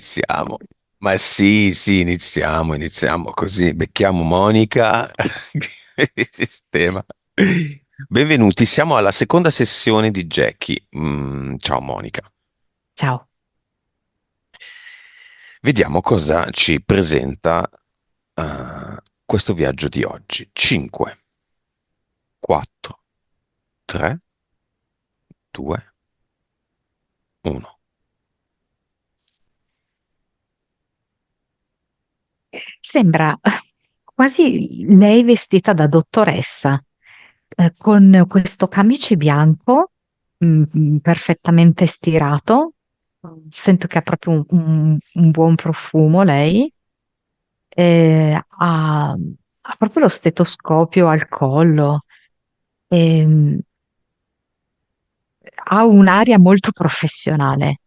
Iniziamo. Ma sì, sì, iniziamo così. Becchiamo Monica. Che sistema. Benvenuti, siamo alla seconda sessione di Jackie. Ciao Monica. Ciao. Vediamo cosa ci presenta questo viaggio di oggi. 5, 4, 3, 2, 1. Sembra quasi lei vestita da dottoressa, con questo camice bianco, perfettamente stirato. Sento che ha proprio un buon profumo lei. Ha proprio lo stetoscopio al collo. e, Ha un'aria molto professionale.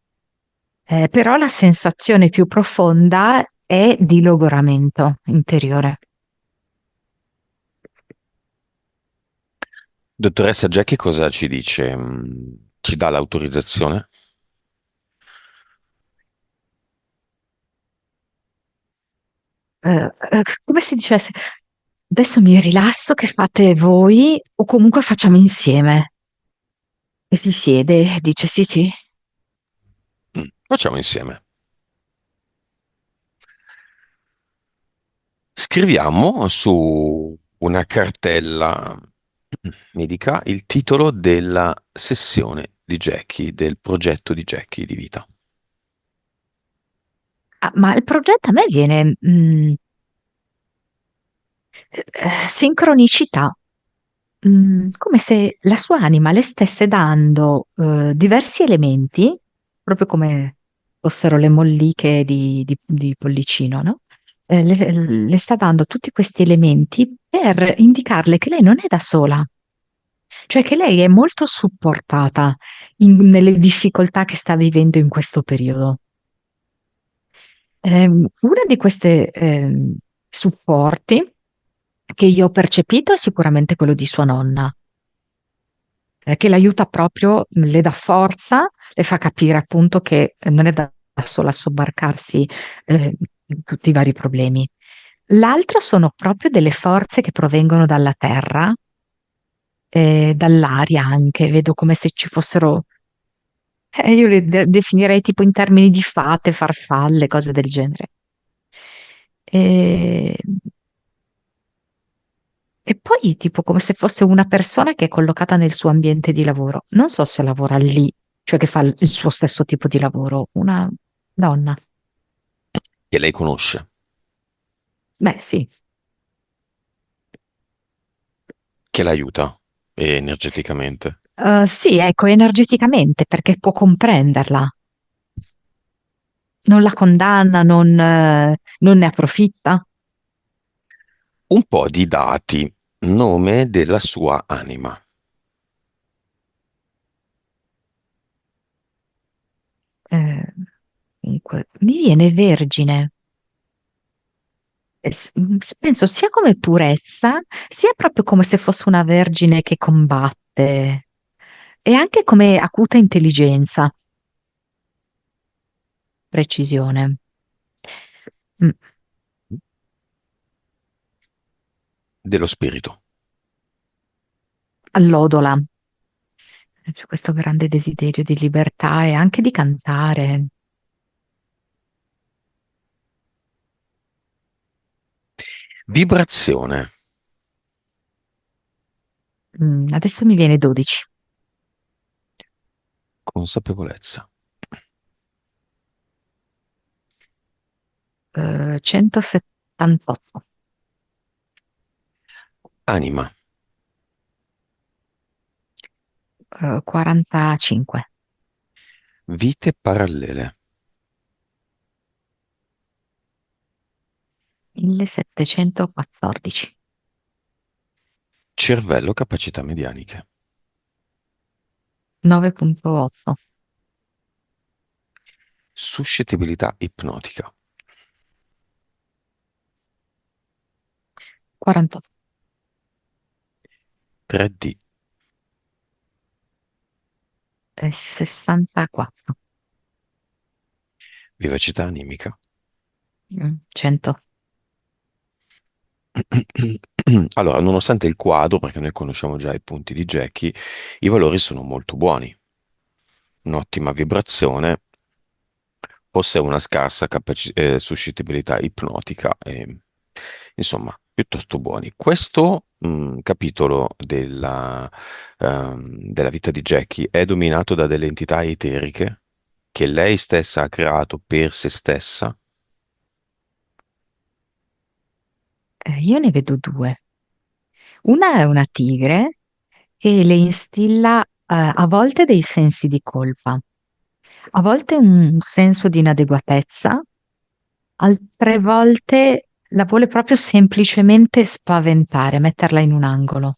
Però la sensazione più profonda è di logoramento interiore. Dottoressa Jackie cosa ci dice? Ci dà l'autorizzazione? Come se dicesse, adesso mi rilasso che fate voi o comunque facciamo insieme. E si siede e dice sì, sì. Facciamo insieme. Scriviamo su una cartella medica il titolo della sessione di Jackie, del progetto di Jackie di vita. Ah, ma il progetto a me viene sincronicità. Come se la sua anima le stesse dando diversi elementi, proprio come fossero le molliche di Pollicino, no? Le sta dando tutti questi elementi per indicarle che lei non è da sola, cioè che lei è molto supportata nelle difficoltà che sta vivendo in questo periodo. Una di queste supporti che io ho percepito è sicuramente quello di sua nonna, che l'aiuta proprio, le dà forza, le fa capire appunto che non è da sola a sobbarcarsi tutti i vari problemi. L'altro sono proprio delle forze che provengono dalla terra, dall'aria anche, vedo come se ci fossero, io le definirei tipo in termini di fate, farfalle, cose del genere. E, e poi tipo come se fosse una persona che è collocata nel suo ambiente di lavoro. Non so se lavora lì, cioè che fa il suo stesso tipo di lavoro, una donna. Che lei conosce, Beh, sì. che l'aiuta energeticamente. Sì, ecco, energeticamente, perché può comprenderla. Non la condanna, non ne approfitta. Un po' di dati, nome della sua anima. Eh, Comunque, mi viene vergine. Penso sia come purezza, sia proprio come se fosse una vergine che combatte, e anche come acuta intelligenza, precisione. Mm, Dello spirito. Allodola. C'è questo grande desiderio di libertà e anche di cantare. Vibrazione, Adesso mi viene 12. consapevolezza, 178. anima, 45. vite parallele, 1714. cervello, capacità medianiche, 9,8. suscettibilità ipnotica, 48. 3D, 64. Vivacità animica. 100. Allora, nonostante il quadro, perché noi conosciamo già i punti di Jackie, i valori sono molto buoni. Un'ottima vibrazione, forse una scarsa suscettibilità ipnotica, insomma, piuttosto buoni. Questo capitolo della vita di Jackie è dominato da delle entità eteriche che lei stessa ha creato per se stessa. Io ne vedo due. Una è una tigre che le instilla a volte dei sensi di colpa, a volte un senso di inadeguatezza, altre volte la vuole proprio semplicemente spaventare, metterla in un angolo.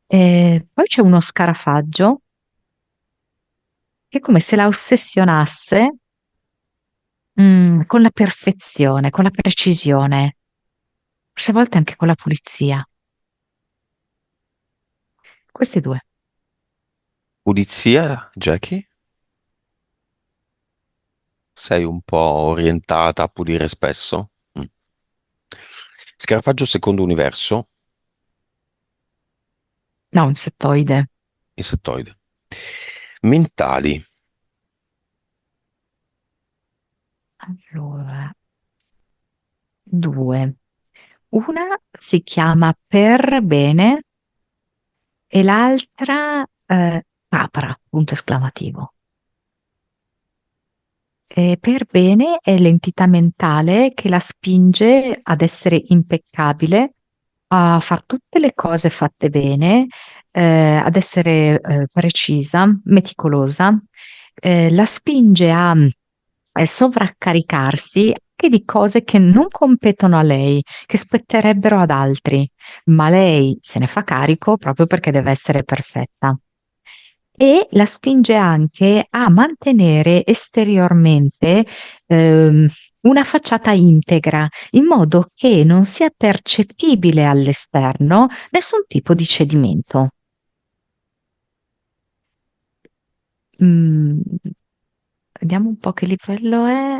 E poi c'è uno scarafaggio che è come se la ossessionasse, con la perfezione, con la precisione, forse a volte anche con la pulizia. Questi due. Pulizia, Jackie? Sei un po' orientata a pulire spesso? Mm. Scarafaggio secondo universo, No, un settoide. insettoide. Mentali, Allora, due. Una si chiama Per Bene e l'altra Capra, punto esclamativo. E Per Bene è l'entità mentale che la spinge ad essere impeccabile, a far tutte le cose fatte bene, ad essere precisa, meticolosa, la spinge a sovraccaricarsi anche di cose che non competono a lei, che spetterebbero ad altri, ma lei se ne fa carico proprio perché deve essere perfetta. E la spinge anche a mantenere esteriormente ehm, una facciata integra, in modo che non sia percepibile all'esterno nessun tipo di cedimento. Mm, vediamo un po' che livello è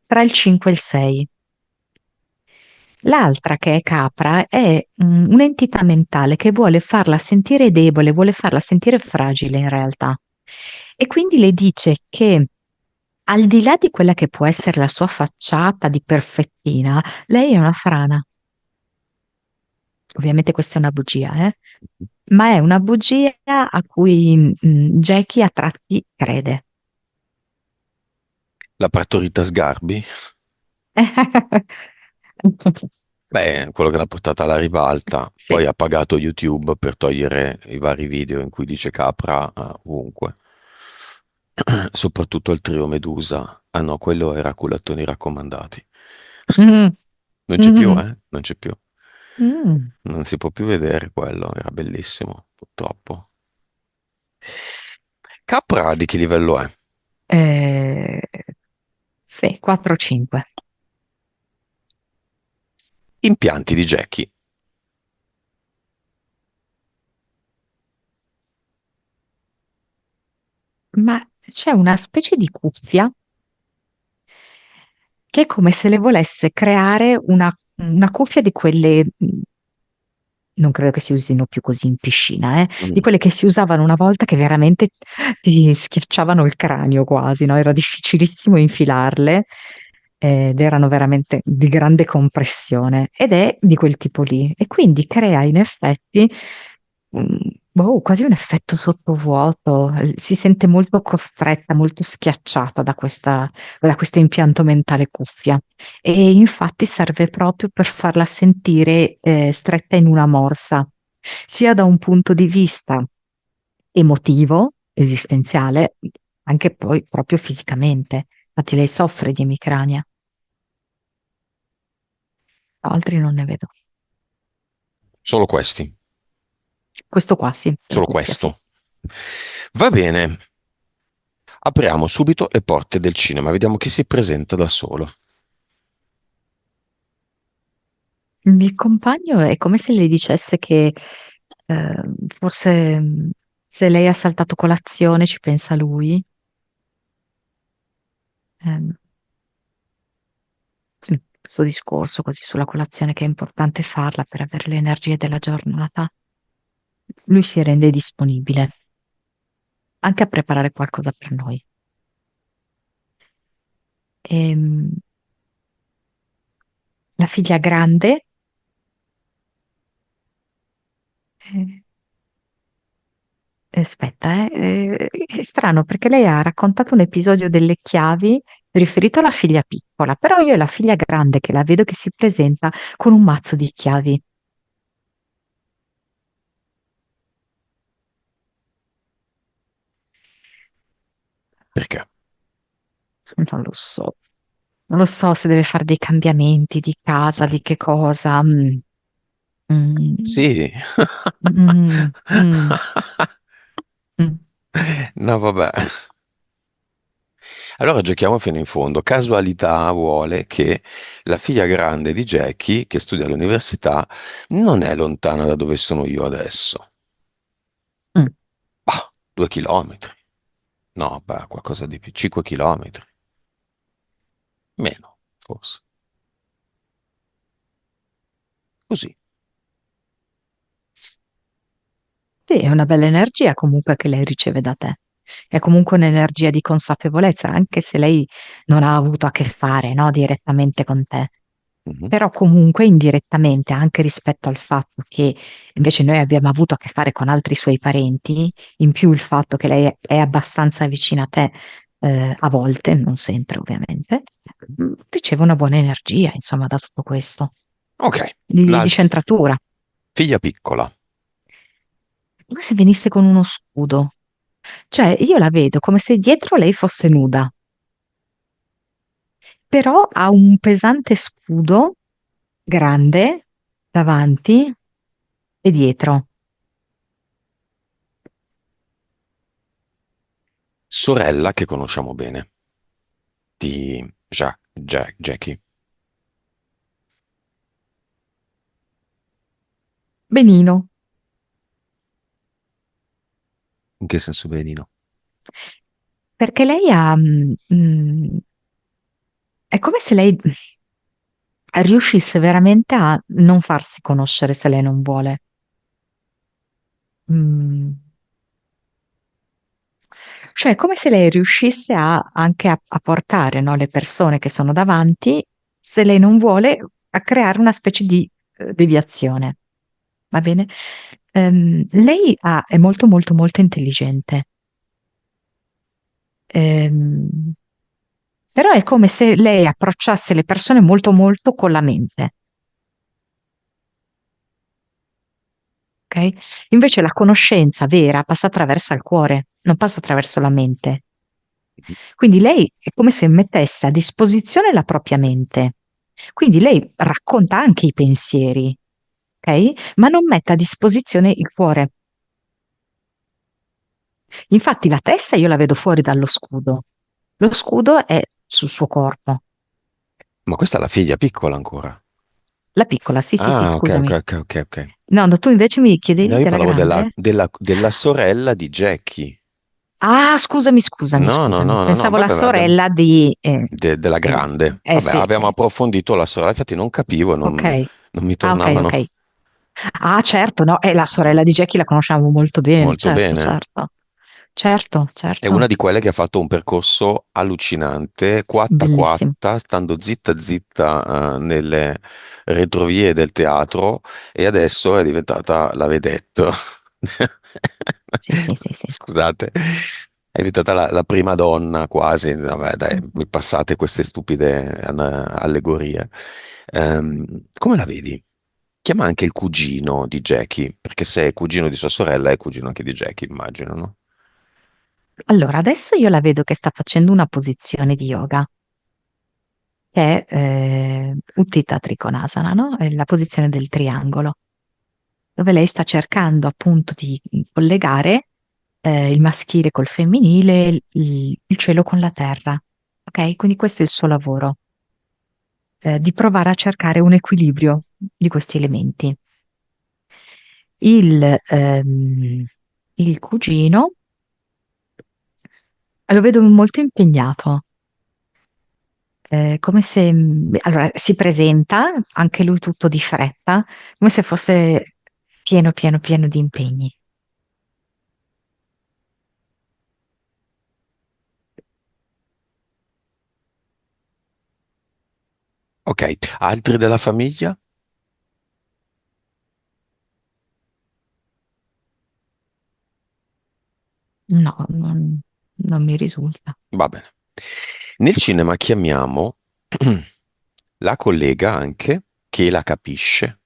tra il 5 e il 6. L'altra, che è Capra, è un'entità mentale che vuole farla sentire debole, vuole farla sentire fragile in realtà. E quindi le dice che al di là di quella che può essere la sua facciata di perfettina, lei è una frana. Ovviamente questa è una bugia, ma è una bugia a cui Jackie a tratti crede. la partorita Sgarbi, beh, quello che l'ha portata alla ribalta, poi Sì. ha pagato YouTube per togliere i vari video in cui dice capra ovunque, soprattutto il trio Medusa. Ah no, quello era culattoni raccomandati. Mm, Non c'è più, mm, Non c'è più. mm. Non si può più vedere quello, era bellissimo, purtroppo. Capra di che livello è? Eh, sì, 4-5. Impianti di Jackie. Ma c'è una specie di cuffia che è come se le volesse creare una cuffia di quelle, non credo che si usino più così in piscina, di Mm. quelle che si usavano una volta che veramente ti schiacciavano il cranio quasi, no? Era difficilissimo infilarle ed erano veramente di grande compressione ed è di quel tipo lì e quindi crea in effetti mm, quasi un effetto sottovuoto, si sente molto costretta, molto schiacciata da questo impianto mentale cuffia e infatti serve proprio per farla sentire stretta in una morsa, sia da un punto di vista emotivo, esistenziale, anche poi proprio fisicamente. Infatti lei soffre di emicrania, altri non ne vedo. Solo questi, Questo qua sì, della solo cuffia sì. questo. Va bene, apriamo subito le porte del cinema, vediamo chi si presenta da solo. Il compagno è come se le dicesse che eh, forse se lei ha saltato colazione ci pensa lui. Ehm, sì, questo discorso così sulla colazione che è importante farla per avere le energie della giornata, lui si rende disponibile anche a preparare qualcosa per noi. Ehm, la figlia grande, eh, aspetta, è strano perché lei ha raccontato un episodio delle chiavi riferito alla figlia piccola, però io è la figlia grande che la vedo che si presenta con un mazzo di chiavi. Perché? Non lo so. Non lo so se deve fare dei cambiamenti di casa, di che cosa. Mm, Sì. mm, mm, mm. No, vabbè. Allora giochiamo fino in fondo. Casualità vuole che la figlia grande di Jackie, che studia all'università, non è lontana da dove sono io adesso. Mm. Ah, 2 chilometri. No, beh, qualcosa di più. 5 chilometri. Meno, forse. Così. Sì, è una bella energia comunque che lei riceve da te. È comunque un'energia di consapevolezza, anche se lei non ha avuto a che fare, no, direttamente con te. Mhm. Però comunque indirettamente, anche rispetto al fatto che invece noi abbiamo avuto a che fare con altri suoi parenti, in più il fatto che lei è abbastanza vicina a te, a volte, non sempre ovviamente, riceve una buona energia, insomma, da tutto questo, Ok, di la centratura. figlia piccola. Come se venisse con uno scudo. Cioè, io la vedo come se dietro lei fosse nuda, però ha un pesante scudo grande davanti e dietro. Sorella che conosciamo bene, di Jackie. Benino, In che senso benino? perché lei ha... è come se lei riuscisse veramente a non farsi conoscere se lei non vuole. Mm. Cioè, è come se lei riuscisse anche a portare, no, le persone che sono davanti, se lei non vuole, a creare una specie di deviazione. Va bene? Lei è molto, molto, molto intelligente. Ehm, Però è come se lei approcciasse le persone molto, molto con la mente. Ok? Invece la conoscenza vera passa attraverso il cuore, non passa attraverso la mente. Quindi lei è come se mettesse a disposizione la propria mente. Quindi lei racconta anche i pensieri, ok? Ma non mette a disposizione il cuore. Infatti la testa io la vedo fuori dallo scudo. Lo scudo è sul suo corpo. Ma questa è la figlia piccola ancora. La piccola, sì, sì, sì, Ah, ok, ok, scusami. ok, ok, ok. No, no, tu invece mi No, chiedevi io della parlavo grande? della sorella di Jackie. Ah, scusami, scusami, No, no, scusami. no, no, no, Pensavo la vabbè, ma abbiamo, sorella di... della grande. eh Vabbè, sì, abbiamo approfondito la sorella, infatti non capivo, ok. non mi Ah, ok, tornavano ok. Ah, certo, no, è la sorella di Jackie, la conosciamo molto bene, molto certo, bene. certo. Certo, È una certo. di quelle che ha fatto un percorso allucinante, quatta Bellissimo. quatta, stando zitta zitta, nelle retrovie del teatro e adesso è diventata la vedette. Sì, sì, sì, sì. Scusate, è diventata la prima donna quasi. Vabbè, dai, mi passate queste stupide allegorie. Come la vedi? Chiama anche il cugino di Jackie, perché se è cugino di sua sorella è cugino anche di Jackie, immagino, no? Allora, adesso io la vedo che sta facendo una posizione di yoga, che è Utthita Trikonasana, no? È la posizione del triangolo, dove lei sta cercando appunto di collegare il maschile col femminile, il cielo con la terra. Ok? Quindi questo è il suo lavoro, di provare a cercare un equilibrio di questi elementi. Il, ehm, il cugino lo vedo molto impegnato. come se, allora, si presenta, anche lui tutto di fretta, come se fosse pieno, pieno, pieno di impegni. Ok, altri della famiglia? No, non mi risulta. Va bene. Nel cinema chiamiamo la collega anche che la capisce,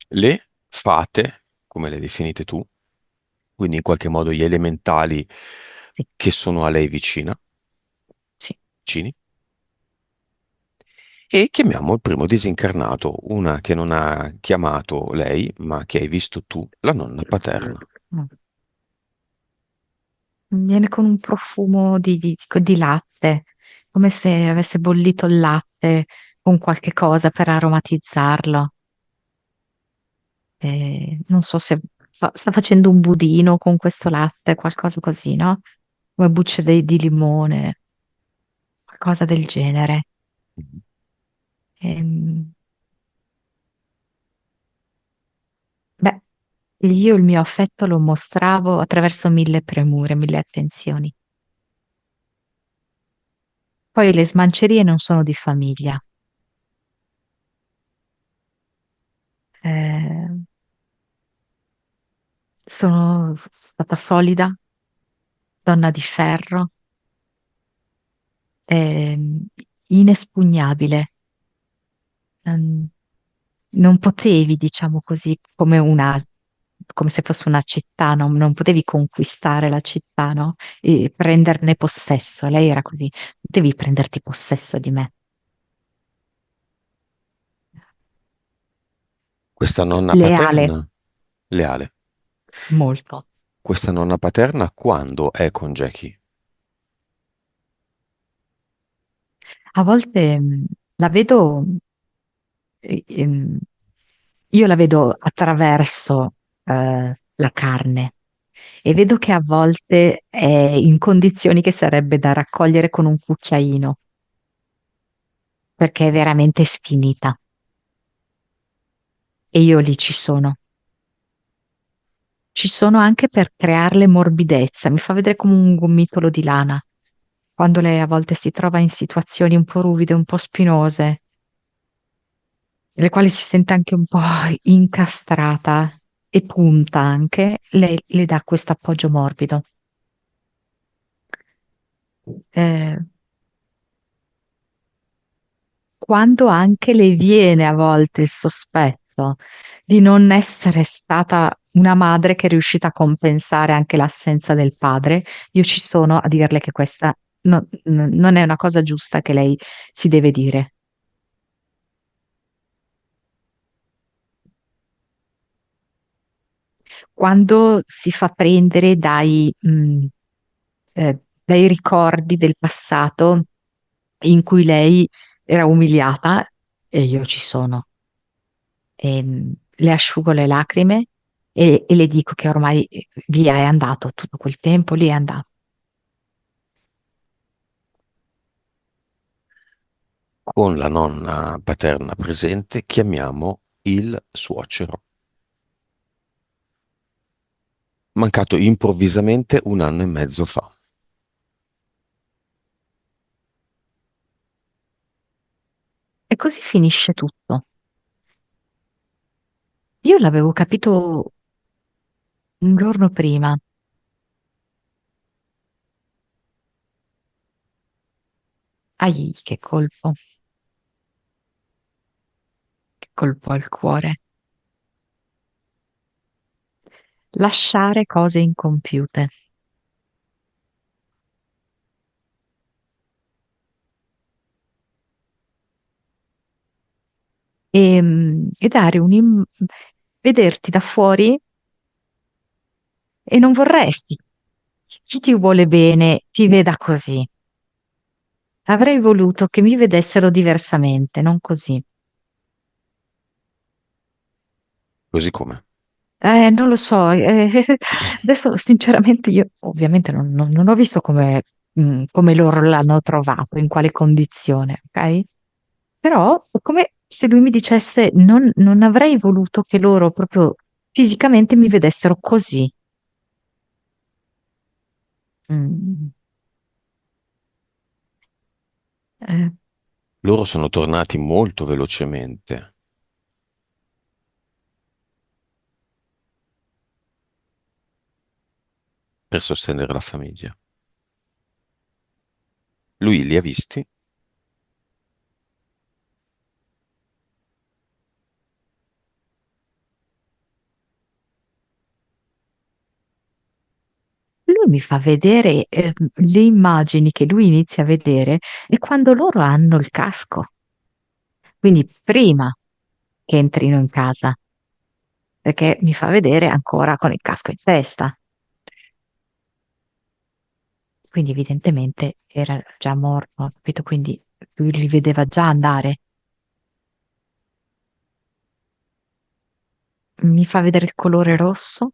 le fate, come le definite tu, quindi in qualche modo gli elementali Sì, che sono a lei sì. vicini, e chiamiamo il primo disincarnato, una che non ha chiamato lei, ma che hai visto tu, la nonna paterna. Mm. Viene con un profumo di latte, come se avesse bollito il latte con qualche cosa per aromatizzarlo. Non so se sta facendo un budino con questo latte, qualcosa così, no? Come bucce di limone, qualcosa del genere. Mhm. Ehm, beh, io il mio affetto lo mostravo attraverso mille premure, mille attenzioni. Poi le smancerie non sono di famiglia. Eh, sono stata solida, donna di ferro, ehm, inespugnabile. Mm, non potevi, diciamo così, come se fosse una città, no? Non potevi conquistare la città, no? E prenderne possesso. Lei era così, potevi prenderti possesso di me. Questa nonna Leale, paterna, leale. molto. Questa nonna paterna quando è con Jackie? A volte la vedo, ehm, io la vedo attraverso la carne e vedo che a volte è in condizioni che sarebbe da raccogliere con un cucchiaino, perché è veramente sfinita. E io lì ci sono. Ci sono anche per crearle morbidezza, mi fa vedere come un gomitolo di lana, quando lei a volte si trova in situazioni un po' ruvide, un po' spinose, nelle quali si sente anche un po' incastrata e punta anche, lei le dà questo appoggio morbido. Eh, quando anche le viene a volte il sospetto di non essere stata una madre che è riuscita a compensare anche l'assenza del padre, io ci sono a dirle che questa non è una cosa giusta che lei si deve dire. Quando si fa prendere dai ricordi del passato in cui lei era umiliata, e io ci sono. Le asciugo le lacrime e le dico che ormai via è andato, tutto quel tempo lì è andato. Con la nonna paterna presente chiamiamo il suocero, mancato improvvisamente un anno e mezzo fa. E così finisce tutto. Io l'avevo capito un giorno prima. Che colpo al cuore. Lasciare cose incompiute e vederti da fuori e non vorresti. Chi ti vuole bene ti veda così. Avrei voluto che mi vedessero diversamente, non così. Così come? Non lo so, adesso sinceramente io ovviamente non ho visto come come loro l'hanno trovato, in quale condizione, ok? Però è come se lui mi dicesse non avrei voluto che loro proprio fisicamente mi vedessero così. Mm, eh, Loro sono tornati molto velocemente per sostenere la famiglia. Lui li ha visti. Lui mi fa vedere le immagini che lui inizia a vedere e quando loro hanno il casco, quindi prima che entrino in casa, perché mi fa vedere ancora con il casco in testa. Quindi evidentemente era già morto, capito? Quindi lui li vedeva già andare. Mi fa vedere il colore rosso,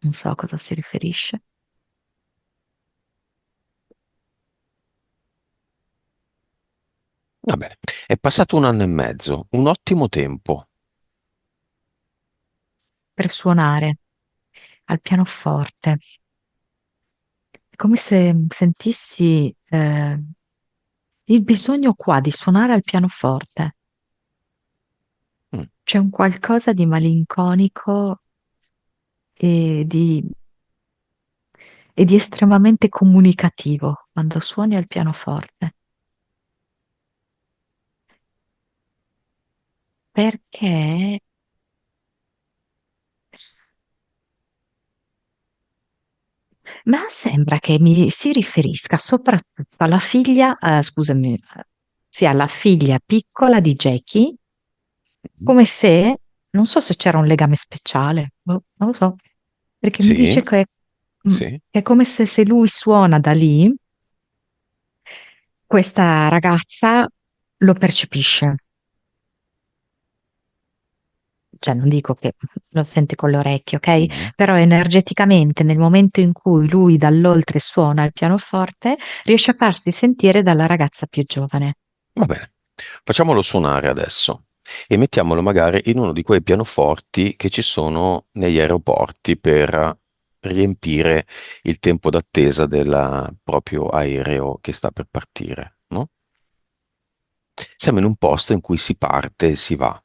non so a cosa si riferisce. Va bene, è passato un anno e mezzo, un ottimo tempo. Per suonare al pianoforte. È come se sentissi il bisogno qua di suonare al pianoforte. Mm, C'è un qualcosa di malinconico e e di estremamente comunicativo quando suoni al pianoforte. Perché ma sembra che mi si riferisca soprattutto alla figlia, scusami, sì, alla figlia piccola di Jackie, mm. come se, non so se c'era un legame speciale, boh, non lo so, perché mi Sì, dice sì. che è come se lui suona da lì, questa ragazza lo percepisce. Cioè non dico che lo sente con le orecchie, Mhm. ok? Però energeticamente nel momento in cui lui dall'oltre suona il pianoforte, riesce a farsi sentire dalla ragazza più giovane. Va bene, facciamolo suonare adesso e mettiamolo magari in uno di quei pianoforti che ci sono negli aeroporti per riempire il tempo d'attesa del proprio aereo che sta per partire, no? Siamo in un posto in cui si parte e si va.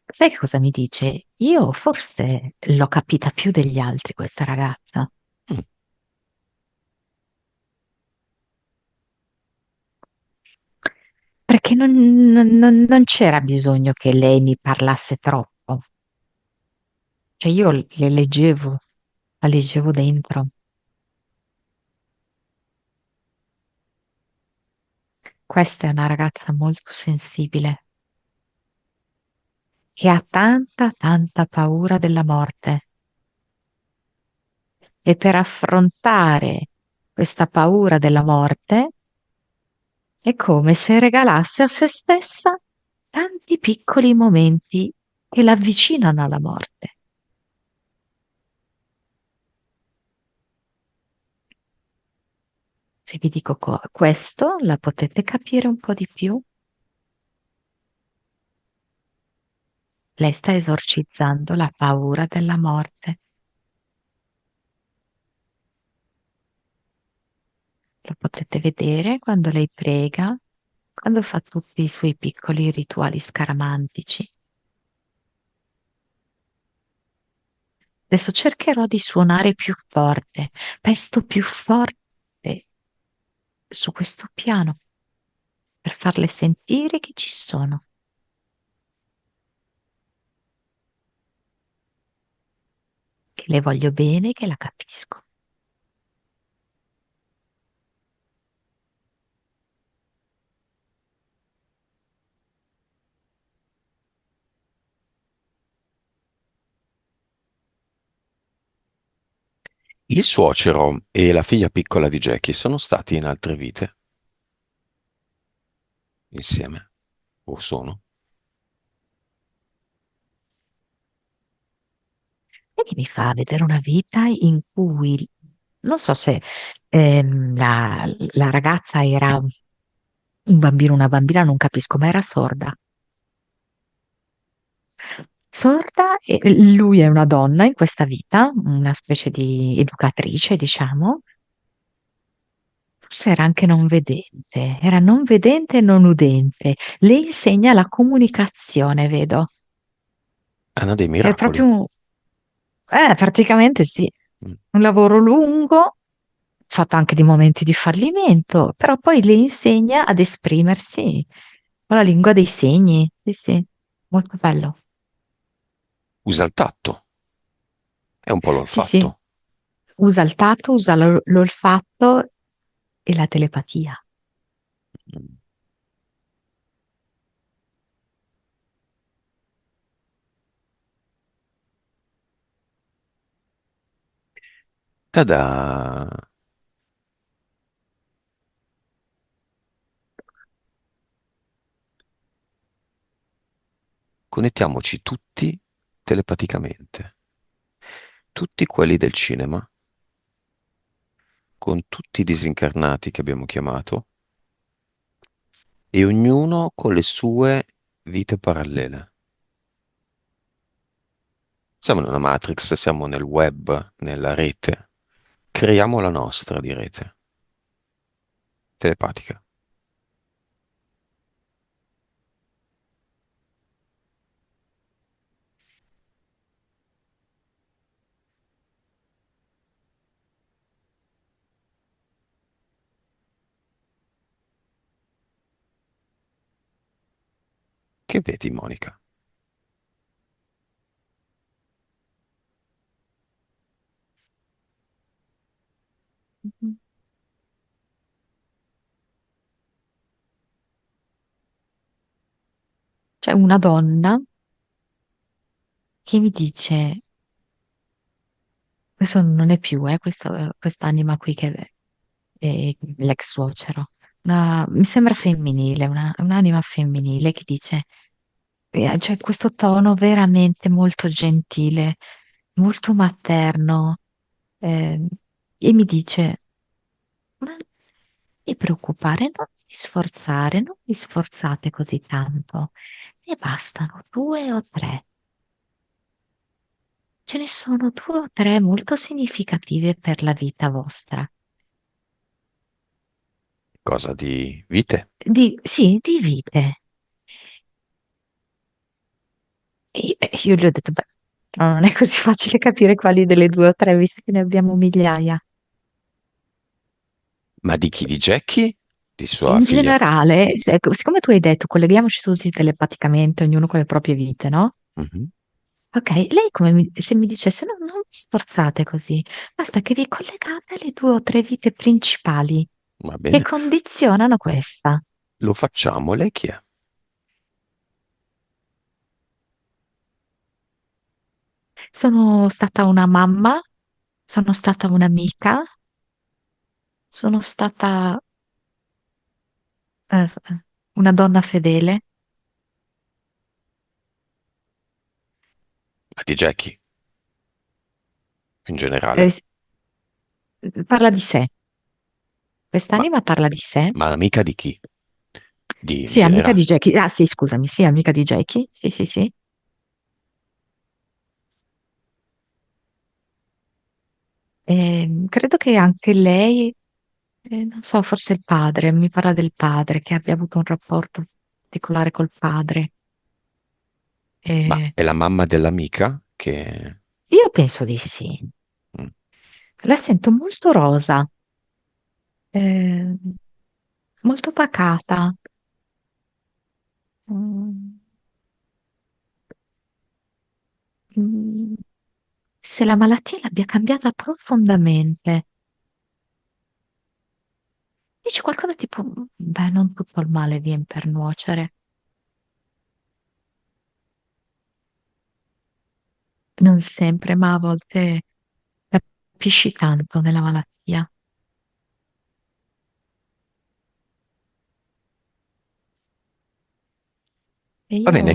Sai che cosa mi dice? Io forse l'ho capita più degli altri, questa ragazza, Mm, perché non c'era bisogno che lei mi parlasse troppo. Cioè io le leggevo, la leggevo dentro. Questa è una ragazza molto sensibile, che ha tanta, tanta paura della morte e per affrontare questa paura della morte è come se regalasse a se stessa tanti piccoli momenti che l'avvicinano alla morte. Se vi dico questo, la potete capire un po' di più? Lei sta esorcizzando la paura della morte. Lo potete vedere quando lei prega, quando fa tutti i suoi piccoli rituali scaramantici. Adesso cercherò di suonare più forte, pesto più forte su questo piano per farle sentire che ci sono, che le voglio bene, che la capisco. Il suocero e la figlia piccola di Jackie sono stati in altre vite insieme, o sono? E che mi fa vedere una vita in cui non so se la ragazza era un bambino o una bambina, non capisco, ma era sorda. Sorda e lui è una donna in questa vita, una specie di educatrice, diciamo. Forse era anche non vedente, era non vedente e non udente. Le insegna la comunicazione, vedo. Hanno dei È miracoli. proprio, praticamente sì, Mm. un lavoro lungo, fatto anche di momenti di fallimento, però poi le insegna ad esprimersi con la lingua dei segni. Sì, sì, molto bello. Usa il tatto, è un po' Sì, sì, l'olfatto. usa il tatto, usa l'olfatto e la telepatia. Mm. Tada! Connettiamoci tutti telepaticamente, tutti quelli del cinema, con tutti i disincarnati che abbiamo chiamato e ognuno con le sue vite parallele. Siamo nella Matrix, siamo nel web, nella rete. Creiamo la nostra di rete telepatica. Che vedi, Monica? Mhm. C'è una donna che mi dice, questo non è più, quest'anima qui che è l'ex suocero, mi sembra femminile, un'anima femminile che dice, c'è questo tono veramente molto gentile, molto materno, eh, e mi dice, non ti preoccupare, non ti sforzare, non vi sforzate così tanto, ne bastano due o tre. Ce ne sono due o tre molto significative per la vita vostra. Cosa di vite? Sì, di vite. E io gli ho detto, beh, no, non è così facile capire quali delle due o tre, visto che ne abbiamo migliaia. Ma di chi? Di Jackie? Di sua In figlia? generale, siccome tu hai detto colleghiamoci tutti telepaticamente, ognuno con le proprie vite, no? Mhm. Ok, lei come se mi dicesse, no, non vi sforzate così, basta che vi collegate alle due o tre vite principali Va che bene, condizionano questa. lo facciamo. Lei chi è? Sono stata una mamma, sono stata un'amica, sono stata eh, una donna fedele. Ma di Jackie, in Eh, generale. s- Parla di sé, Ma, quest'anima parla di sé. ma amica di chi? In Sì, amica di generale. Jackie. Ah, sì, scusami, sì, amica di Jackie. Sì, sì, sì. Credo che anche lei, non so, forse il padre, mi parla del padre, che abbia avuto un rapporto particolare col padre. Ma Eh, è la mamma dell'amica che... io penso di sì. Mm. La sento molto rosa, eh, molto pacata. Mm, mm, Se la malattia l'abbia cambiata profondamente. Dice qualcosa tipo, beh, non tutto il male viene per nuocere. Non sempre, ma a volte capisci tanto nella malattia. E Va io bene,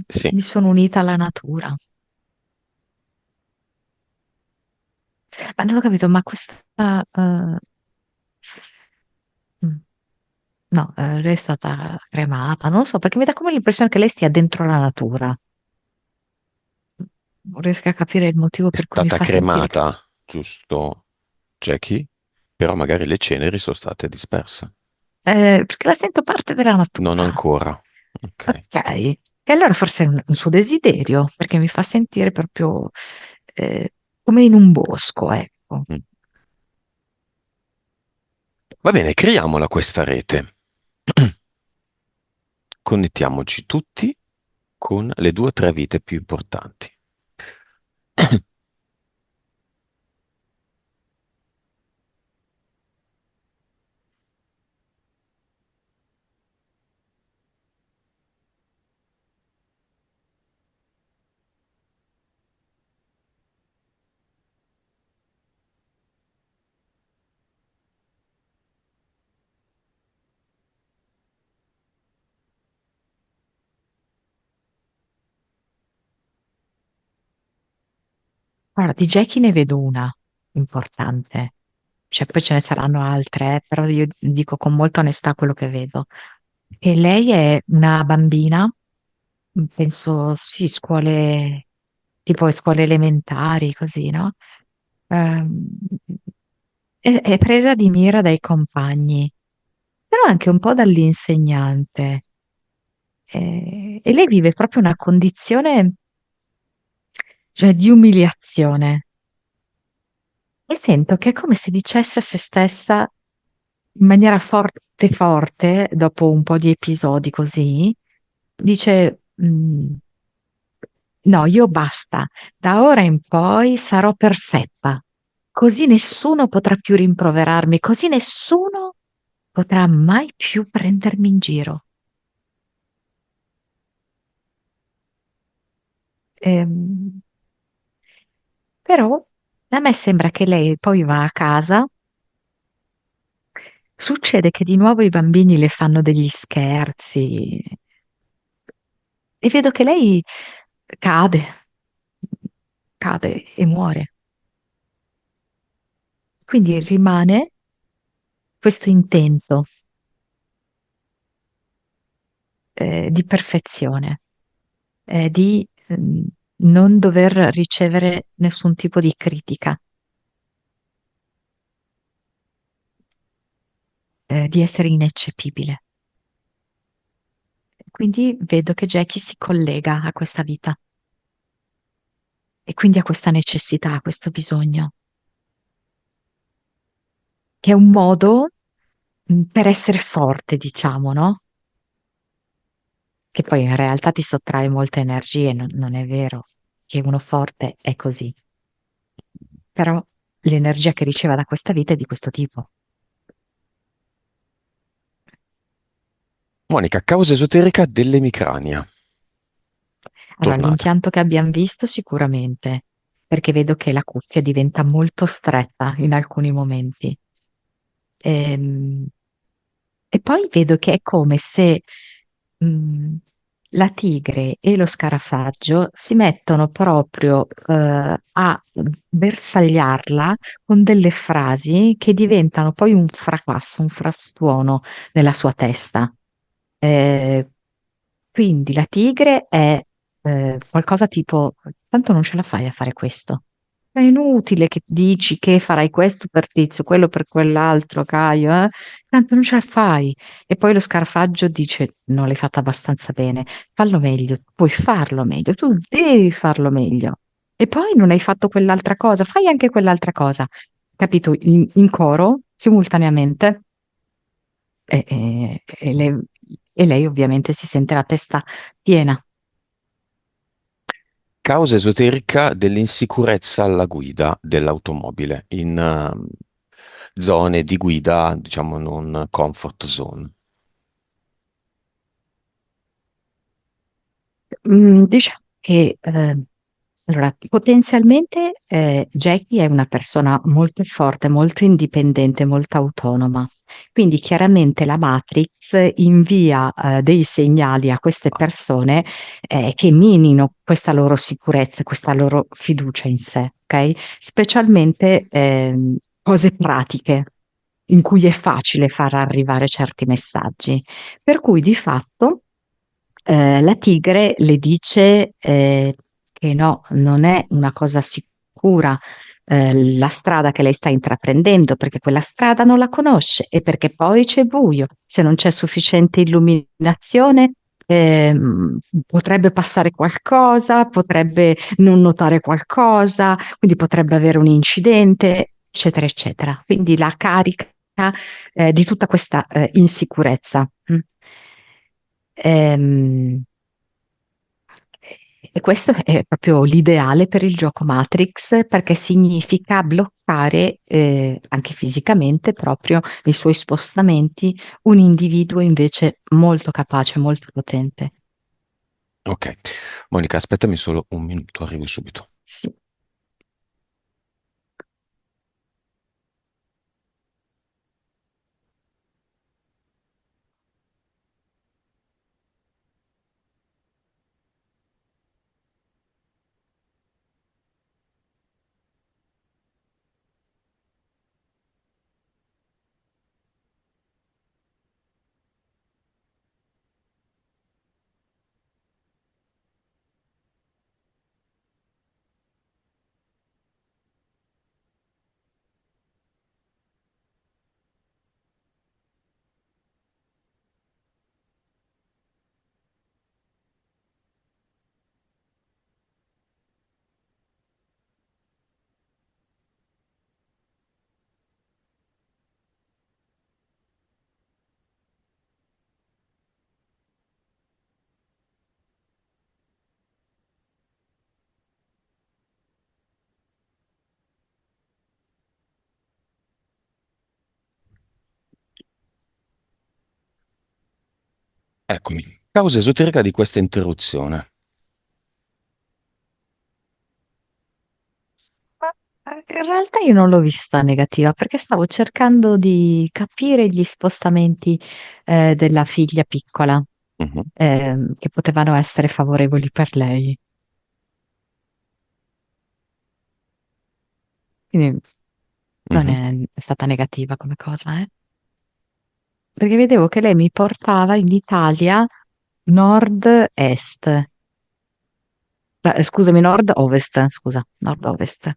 sì. mi sono unita alla natura. Ma non ho capito, ma questa... mm, no, lei è stata cremata, non lo so, perché mi dà come l'impressione che lei stia dentro la natura. Non riesco a capire il motivo È per cui mi stata fa sentire che... cremata, giusto, Jackie? Però magari le ceneri sono state disperse. perché la sento parte della Non natura. ancora. Ok. Ok. E allora forse è un suo desiderio, perché mi fa sentire proprio come in un bosco, ecco. Mm. Va bene, creiamola questa rete. Connettiamoci tutti con le due o tre vite più importanti. Guarda, di Jackie ne vedo una importante, cioè poi ce ne saranno altre, però io dico con molta onestà quello che vedo. E lei è una bambina, penso sì, scuole, tipo scuole elementari, così, no? Ehm, è presa di mira dai compagni, però anche un po' dall'insegnante. E lei vive proprio una condizione, cioè, di umiliazione. E sento che è come se dicesse a se stessa in maniera forte, forte, dopo un po' di episodi così, dice: No, io basta, da ora in poi sarò perfetta, così nessuno potrà più rimproverarmi, così nessuno potrà mai più prendermi in giro." Ehm, Però a me sembra che lei poi va a casa, succede che di nuovo i bambini le fanno degli scherzi e vedo che lei cade, cade e muore. Quindi rimane questo intento di perfezione, di non dover ricevere nessun tipo di critica, di essere ineccepibile. Quindi vedo che Jackie si collega a questa vita e quindi a questa necessità, a questo bisogno, che è un modo per essere forte, diciamo, no? Che poi in realtà ti sottrae molte energie, non è vero che uno forte è così, però l'energia che riceve da questa vita è di questo tipo. Monica, causa esoterica dell'emicrania. Allora, Tornata. l'impianto che abbiamo visto sicuramente, perché vedo che la cuffia diventa molto stretta in alcuni momenti. Ehm, E poi vedo che è come se mh, la tigre e lo scarafaggio si mettono proprio a bersagliarla con delle frasi che diventano poi un fracasso, un frastuono nella sua testa. Eh, quindi la tigre è qualcosa tipo, tanto non ce la fai a fare questo. È inutile che dici che farai questo per tizio, quello per quell'altro, Caio, eh? Tanto non ce la fai. E poi lo scarafaggio dice: Non l'hai fatta abbastanza bene, fallo meglio, puoi farlo meglio, tu devi farlo meglio. E poi non hai fatto quell'altra cosa, fai anche quell'altra cosa. Capito? In coro, simultaneamente. E lei ovviamente si sente la testa piena. Causa esoterica dell'insicurezza alla guida dell'automobile in zone di guida, diciamo, non comfort zone. Diciamo che Allora, potenzialmente Jackie è una persona molto forte, molto indipendente, molto autonoma. Quindi chiaramente la Matrix invia dei segnali a queste persone che minino questa loro sicurezza, questa loro fiducia in sé, ok? Specialmente cose pratiche in cui è facile far arrivare certi messaggi. Per cui di fatto la tigre le dice che no, non è una cosa sicura la strada che lei sta intraprendendo, perché quella strada non la conosce e perché poi c'è buio. Se non c'è sufficiente illuminazione, potrebbe passare qualcosa, potrebbe non notare qualcosa, quindi potrebbe avere un incidente, eccetera, eccetera. Quindi la carica di tutta questa insicurezza. Mm. Ehm, e questo è proprio l'ideale per il gioco Matrix perché significa bloccare anche fisicamente proprio nei suoi spostamenti un individuo invece molto capace, molto potente. Ok. Monica, aspettami solo un minuto, arrivo subito. Sì. Eccomi. Causa esoterica di questa interruzione. In realtà io non l'ho vista negativa perché stavo cercando di capire gli spostamenti della figlia piccola Mhm, che potevano essere favorevoli per lei. Quindi non mhm. è stata negativa come cosa, eh? Perché vedevo che lei mi portava in Italia nord-est. Scusami, nord-ovest, scusa, nord-ovest.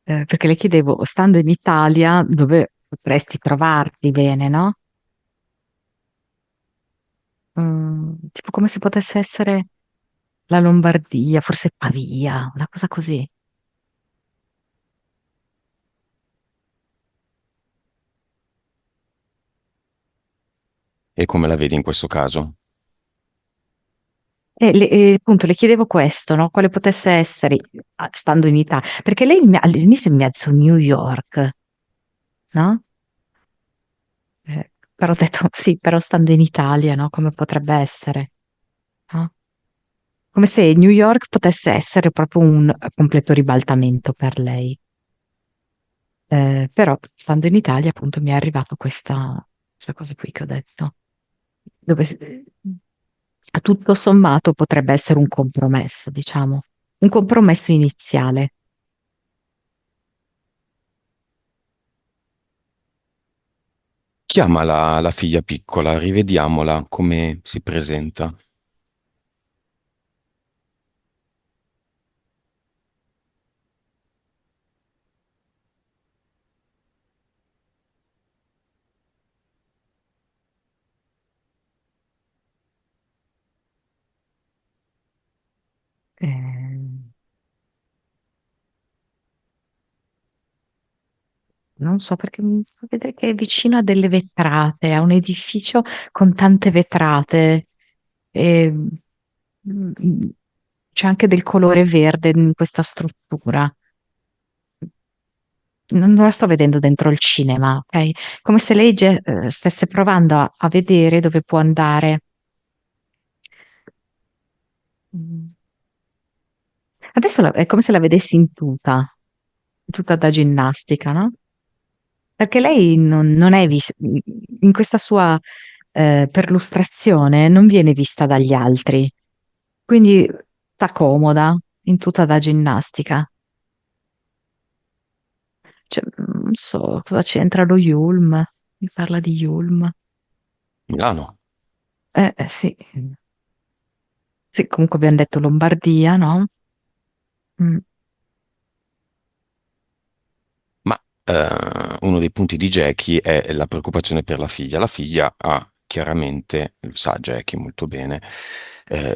Perché le chiedevo, stando in Italia, dove potresti trovarti bene, no? Tipo come se potesse essere la Lombardia, forse Pavia, una cosa così. E come la vedi in questo caso? Appunto le chiedevo questo, no? Quale potesse essere, stando in Italia, perché lei all'inizio mi ha detto New York, no? Però ho detto sì, però stando in Italia, no? Come potrebbe essere, no? Come se New York potesse essere proprio un completo ribaltamento per lei. Però stando in Italia, appunto, mi è arrivato questa cosa qui che ho detto, dove tutto sommato potrebbe essere un compromesso, diciamo, un compromesso iniziale. Chiama la figlia piccola, rivediamola come si presenta. Eh, Non so perché mi fa vedere che è vicino a delle vetrate, a un edificio con tante vetrate. E, mm, c'è anche del colore verde in questa struttura. Non la sto vedendo dentro il cinema, ok? Come se lei stesse provando a vedere dove può andare Mm. Adesso è come se la vedessi in tuta, tutta da ginnastica, no? Perché lei non è vista, in questa sua perlustrazione non viene vista dagli altri, quindi sta comoda in tuta da ginnastica. Cioè, non so cosa c'entra lo Yulm, mi parla di Yulm. Milano. Sì, sì, comunque abbiamo detto Lombardia, no? Mm. Ma uno dei punti di Jackie è la preoccupazione per la figlia. La figlia ha chiaramente, lo sa Jackie molto bene,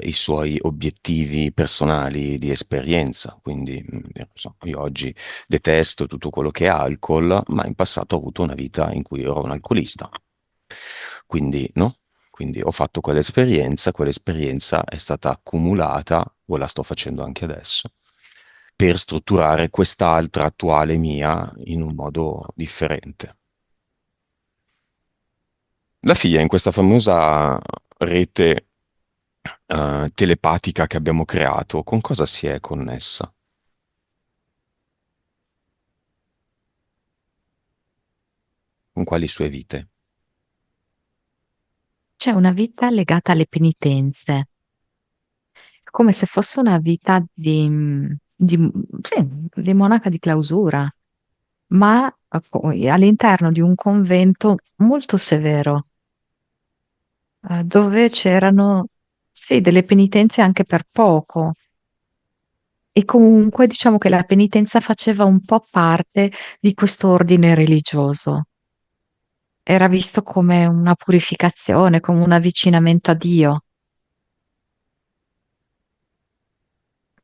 i suoi obiettivi personali di esperienza. Quindi, non so, io oggi detesto tutto quello che è alcol, ma in passato ho avuto una vita in cui ero un alcolista. Quindi, no? Quindi ho fatto quell'esperienza è stata accumulata, o la sto facendo anche adesso, per strutturare quest'altra attuale mia in un modo differente. La figlia in questa famosa rete telepatica che abbiamo creato, con cosa si è connessa? Con quali sue vite? C'è una vita legata alle penitenze, come se fosse una vita sì, di monaca di clausura, ma poi all'interno di un convento molto severo, dove c'erano, sì, delle penitenze anche per poco. E comunque diciamo che la penitenza faceva un po' parte di questo ordine religioso. Era visto come una purificazione, come un avvicinamento a Dio.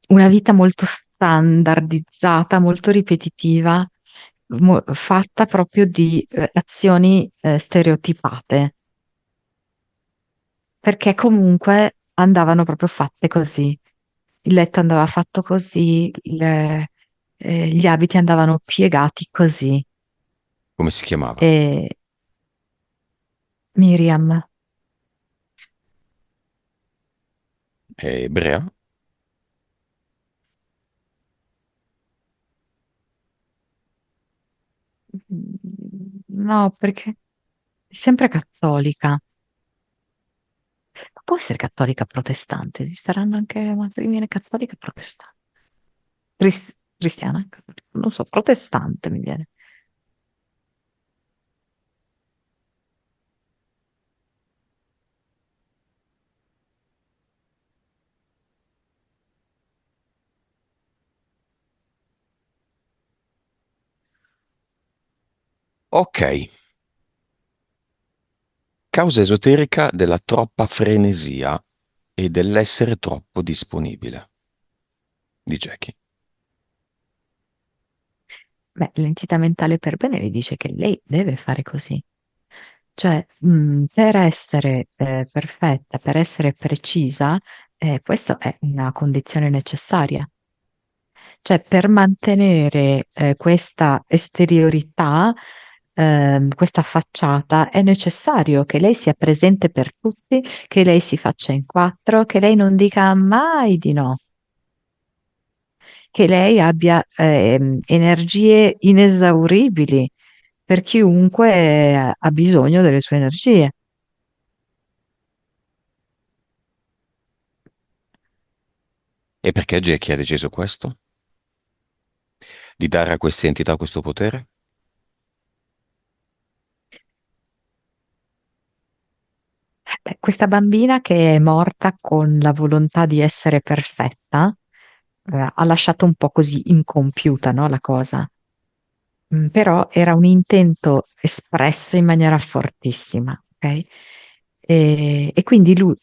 Una vita molto standardizzata, molto ripetitiva, fatta proprio di azioni stereotipate, perché comunque andavano proprio fatte così. Il letto andava fatto così, gli abiti andavano piegati così. Come si chiamava? E Miriam, È ebrea? no, perché è sempre cattolica. Può essere cattolica protestante, ci saranno anche matrimonie cattolica e protestante. Cristiana? Non so, protestante mi viene. Ok, causa esoterica della troppa frenesia e dell'essere troppo disponibile di Jackie. Beh, l'entità mentale per bene le dice che lei deve fare così. Cioè, per essere perfetta, per essere precisa, questa è una condizione necessaria. Cioè, per mantenere questa esteriorità, questa facciata, è necessario che lei sia presente per tutti, che lei si faccia in quattro, che lei non dica mai di no, che lei abbia energie inesauribili per chiunque ha bisogno delle sue energie. E perché Jackie ha deciso questo? Di dare a questa entità questo potere? Beh, questa bambina che è morta con la volontà di essere perfetta, ha lasciato un po' così incompiuta, no, la cosa. Però era un intento espresso in maniera fortissima, ok? E quindi lui,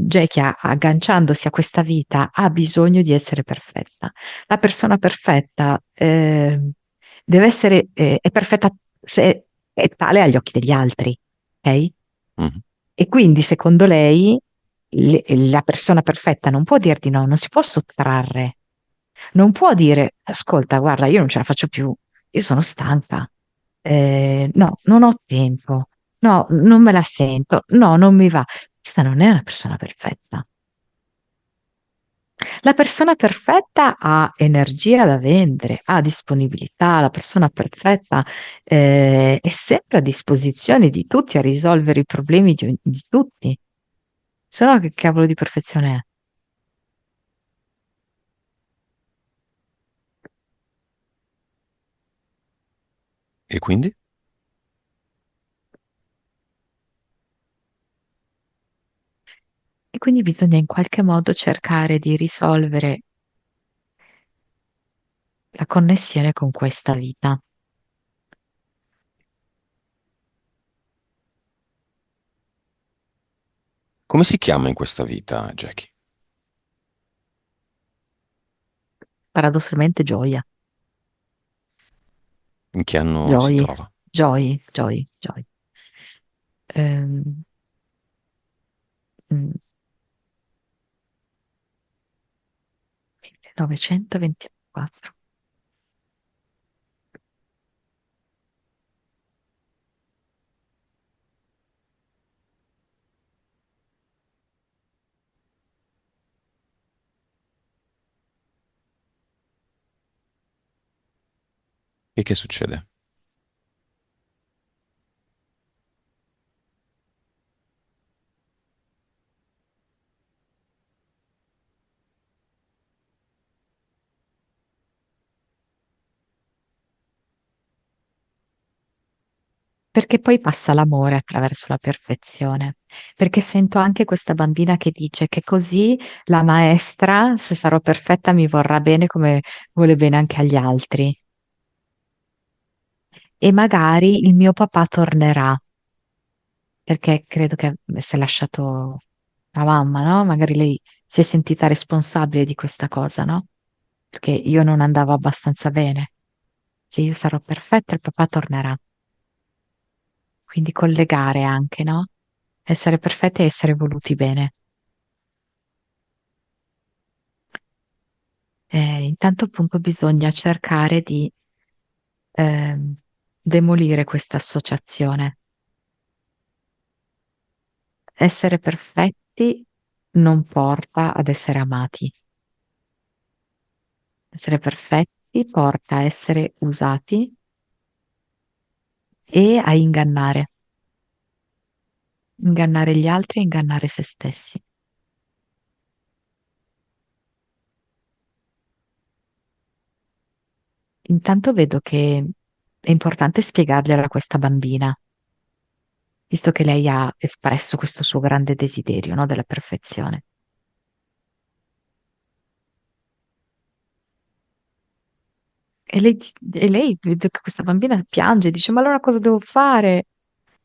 Jackie, agganciandosi a questa vita, ha bisogno di essere perfetta. La persona perfetta deve essere, è perfetta se è tale agli occhi degli altri, ok? Mhm. E quindi, secondo lei, la persona perfetta non può dir di no, non si può sottrarre, non può dire, ascolta, guarda, io non ce la faccio più, io sono stanca, no, non ho tempo, no, non me la sento, no, non mi va. Questa non è una persona perfetta. La persona perfetta ha energia da vendere, ha disponibilità, la persona perfetta è sempre a disposizione di tutti a risolvere i problemi di tutti. Se no, che cavolo di perfezione è? E quindi? E quindi bisogna in qualche modo cercare di risolvere la connessione con questa vita. Come si chiama in questa vita, Jackie? Paradossalmente gioia, In che anno si gioia, trova? gioia. Ehm, mm, 1924. E che succede? Perché poi passa l'amore attraverso la perfezione, perché sento anche questa bambina che dice che così la maestra, se sarò perfetta, mi vorrà bene come vuole bene anche agli altri. E magari il mio papà tornerà, perché credo che avesse lasciato la mamma, no? Magari lei si è sentita responsabile di questa cosa, no? Perché io non andavo abbastanza bene. Se io sarò perfetta, il papà tornerà. Quindi collegare anche, no? Essere perfetti e essere voluti bene. Intanto appunto bisogna cercare di ehm, demolire questa associazione. Essere perfetti non porta ad essere amati. Essere perfetti porta a essere usati e a ingannare gli altri e ingannare se stessi. Intanto vedo che è importante spiegargliela a questa bambina, visto che lei ha espresso questo suo grande desiderio, no, della perfezione. E lei vede che questa bambina piange e dice: Ma allora cosa devo fare?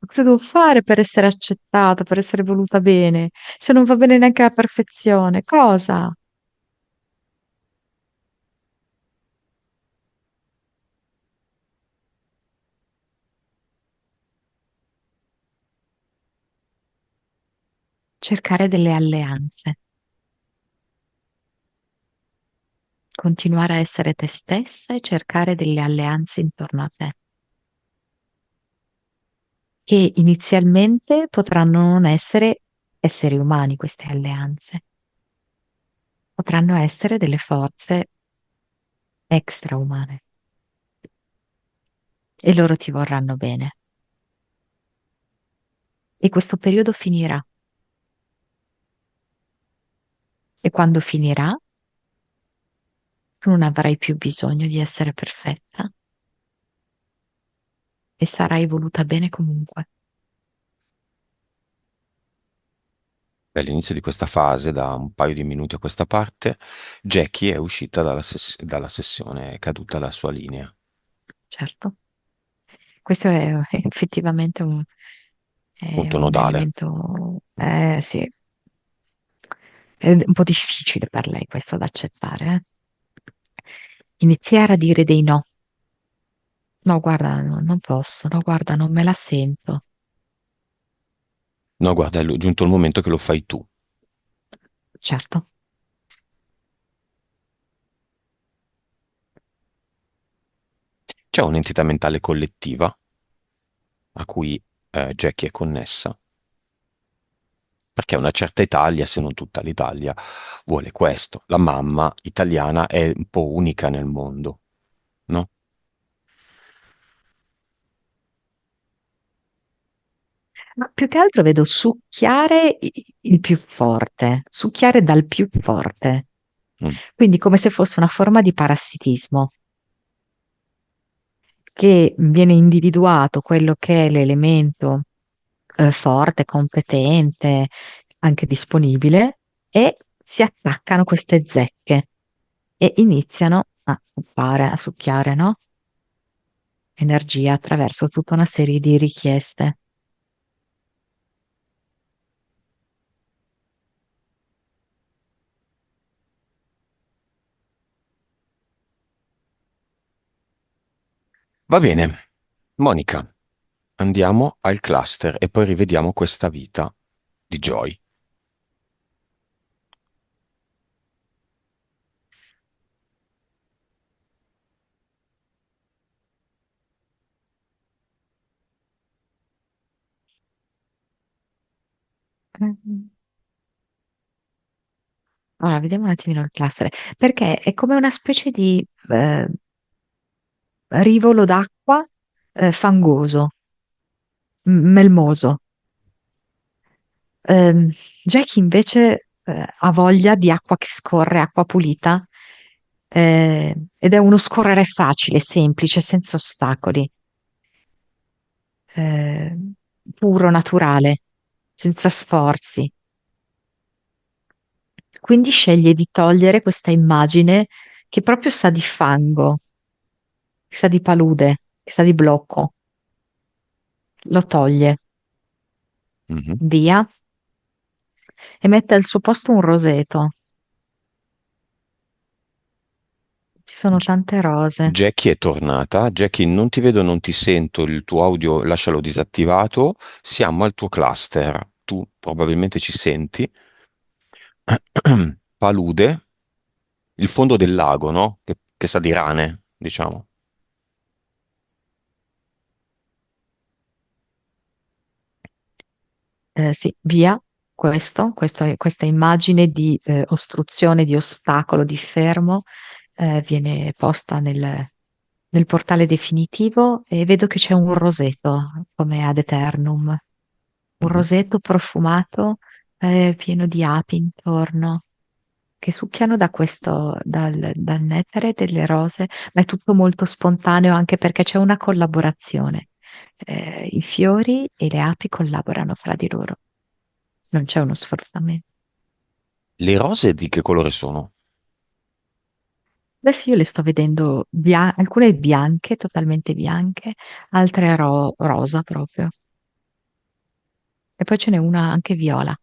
Cosa devo fare per essere accettata, per essere voluta bene? Se non va bene neanche la perfezione, cosa? Cercare delle alleanze, continuare a essere te stessa e cercare delle alleanze intorno a te, che inizialmente potranno non essere esseri umani queste alleanze, potranno essere delle forze extraumane e loro ti vorranno bene. E questo periodo finirà. E quando finirà, tu non avrai più bisogno di essere perfetta e sarai voluta bene comunque. All'inizio di questa fase, da un paio di minuti a questa parte, Jackie è uscita dalla sessione, è caduta la sua linea. Certo, questo è effettivamente è Punto un nodale. elemento, Mm. sì, è un po' difficile per lei questo da accettare, eh. Iniziare a dire dei no. No, guarda, non posso, no, guarda, non me la sento. No, guarda, è giunto il momento che lo fai tu. Certo, C'è un'entità mentale collettiva a cui Jackie è connessa perché una certa Italia, se non tutta l'Italia, vuole questo. La mamma italiana è un po' unica nel mondo, no? Ma più che altro vedo succhiare il più forte, succhiare dal più forte, Mm, quindi come se fosse una forma di parassitismo che viene individuato quello che è l'elemento forte, competente, anche disponibile, e si attaccano queste zecche e iniziano a occupare, a succhiare, no? Energia attraverso tutta una serie di richieste. Va bene, Monica, andiamo al cluster e poi rivediamo questa vita di Joy. Mm. Allora, vediamo un attimino il cluster, perché è come una specie di rivolo d'acqua fangoso, melmoso. Ehm, Jackie invece ha voglia di acqua che scorre, acqua pulita, ed è uno scorrere facile, semplice, senza ostacoli, eh, puro, naturale, senza sforzi. Quindi sceglie di togliere questa immagine che proprio sa di fango, che sa di palude, che sa di blocco. Lo toglie Mhm. via e mette al suo posto un roseto. Ci sono J- tante rose. Jackie è tornata. Jackie, non ti vedo, non ti sento, il tuo audio lascialo disattivato. Siamo al tuo cluster. Tu probabilmente ci senti. Palude, il fondo del lago, no? Che sa di rane, diciamo. Sì, via questa immagine di ostruzione, di ostacolo, di fermo viene posta nel portale definitivo e vedo che c'è un roseto come ad eternum, un Mhm. roseto profumato pieno di api intorno che succhiano dal nettare delle rose, ma è tutto molto spontaneo anche perché c'è una collaborazione. I fiori e le api collaborano fra di loro, non c'è uno sfruttamento. Le rose di che colore sono? Adesso io le sto vedendo alcune bianche, totalmente bianche, altre rosa proprio. E poi ce n'è una anche viola.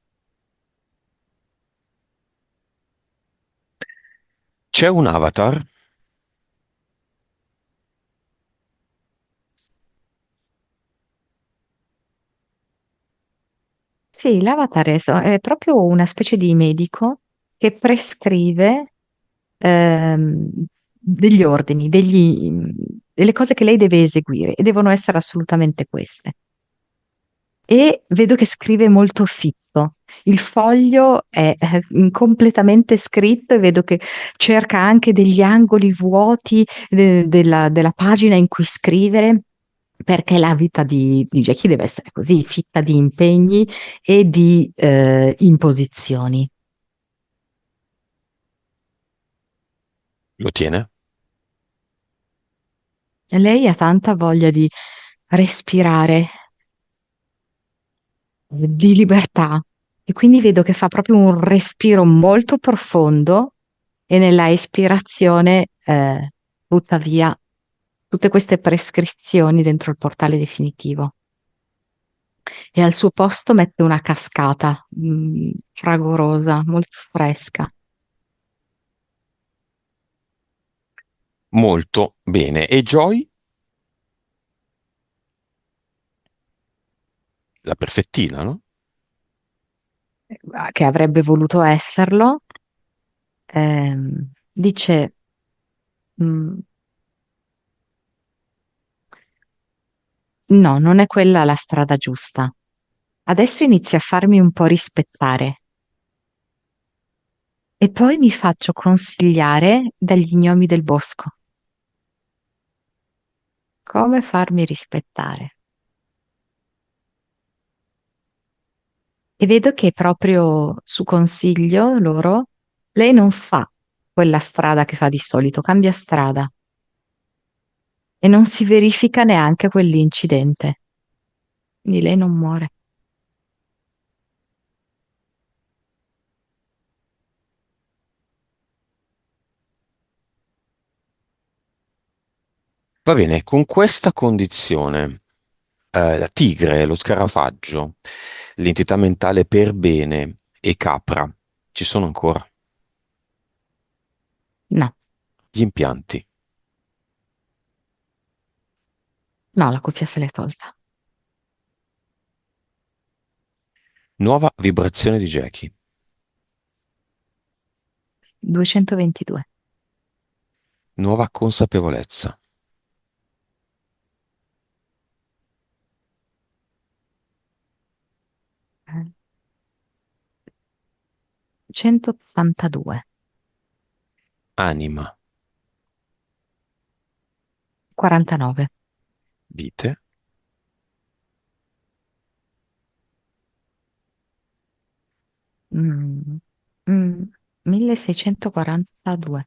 C'è un avatar. Sì, l'avatar è proprio una specie di medico che prescrive ehm, degli ordini, delle cose che lei deve eseguire e devono essere assolutamente queste. E vedo che scrive molto fitto. Il foglio è completamente scritto e vedo che cerca anche degli angoli vuoti della pagina in cui scrivere, perché la vita di Jackie deve essere così, fitta di impegni e di imposizioni. Lo tiene? E lei ha tanta voglia di respirare, di libertà. E quindi vedo che fa proprio un respiro molto profondo e nella espirazione butta via tutte queste prescrizioni dentro il portale definitivo. E al suo posto mette una cascata, fragorosa, molto fresca. Molto bene. E Joy? La perfettina, no? Che avrebbe voluto esserlo, dice, "Mm, no, non è quella la strada giusta. Adesso inizio a farmi un po' rispettare e poi mi faccio consigliare dagli gnomi del bosco. Come farmi rispettare? E vedo che proprio su consiglio loro, lei non fa quella strada che fa di solito, cambia strada e non si verifica neanche quell'incidente. Quindi lei non muore. Va bene, con questa condizione, la tigre, lo scarafaggio, l'entità mentale per bene e capra, ci sono ancora No, gli impianti. no, la cuffia se l'è tolta. Nuova vibrazione di Jackie, 222. nuova consapevolezza, Eh, 182. anima, 49. vite, Mm, mm, 1642.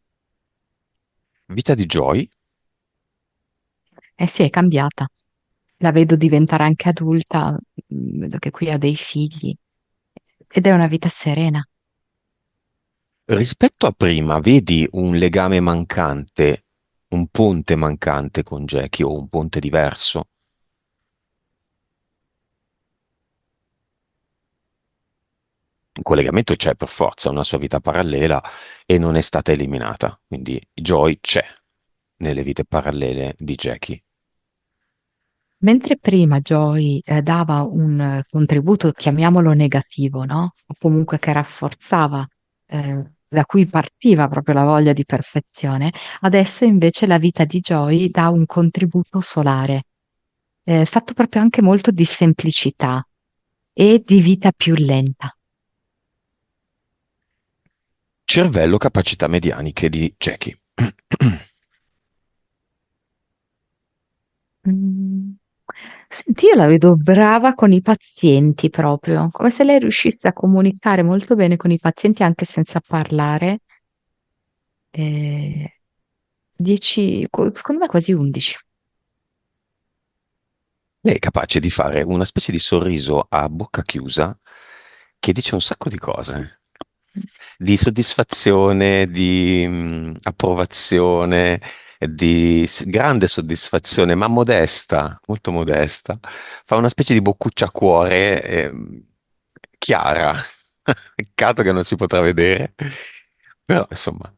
vita di Joy, Eh sì, è cambiata. La vedo diventare anche adulta, vedo che qui ha dei figli ed è una vita serena. rispetto a prima, vedi un legame mancante, un ponte mancante con Jackie o un ponte diverso? Un collegamento c'è per forza, una sua vita parallela e non è stata eliminata, quindi Joy c'è nelle vite parallele di Jackie. Mentre prima Joy dava un contributo, chiamiamolo negativo, no? O comunque che rafforzava, da cui partiva proprio la voglia di perfezione, adesso invece la vita di Joy dà un contributo solare, fatto proprio anche molto di semplicità e di vita più lenta. Cervello, capacità medianiche di Jackie. Mm. Senti, io la vedo brava con i pazienti proprio, come se lei riuscisse a comunicare molto bene con i pazienti anche senza parlare. Eh, 10, secondo me quasi 11. Lei è capace di fare una specie di sorriso a bocca chiusa che dice un sacco di cose, di soddisfazione, di approvazione, di grande soddisfazione, ma modesta, molto modesta. Fa una specie di boccuccia a cuore, chiara. Peccato che non si potrà vedere, però insomma.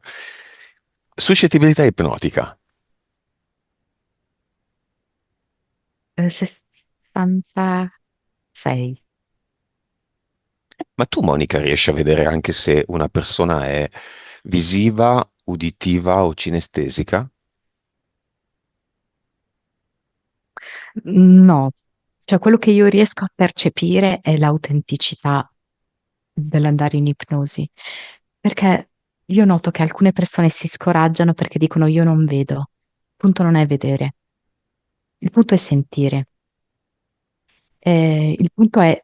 Suscettibilità ipnotica. 66. Ma tu, Monica, riesci a vedere anche se una persona è visiva, uditiva o cinestesica? No, cioè quello che io riesco a percepire è l'autenticità dell'andare in ipnosi, perché io noto che alcune persone si scoraggiano perché dicono io non vedo. Il punto non è vedere, il punto è sentire. Il punto è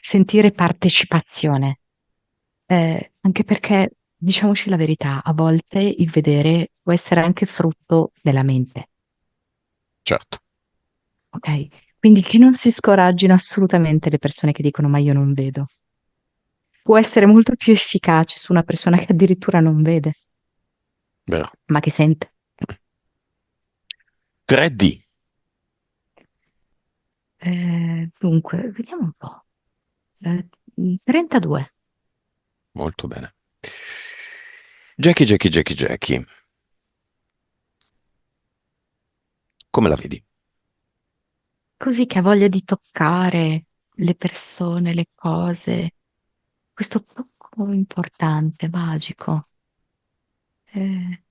sentire partecipazione. Anche perché, diciamoci la verità, a volte il vedere può essere anche frutto della mente, Certo, ok? Quindi che non si scoraggino assolutamente le persone che dicono ma io non vedo. Può essere molto più efficace su una persona che addirittura non vede, vero. ma che sente. 3D, Dunque, vediamo un po'. Eh, 32. molto bene. Jackie, Jackie, Jackie, Jackie, come la vedi? Così che ha voglia di toccare le persone, le cose, questo tocco importante, magico. Eh,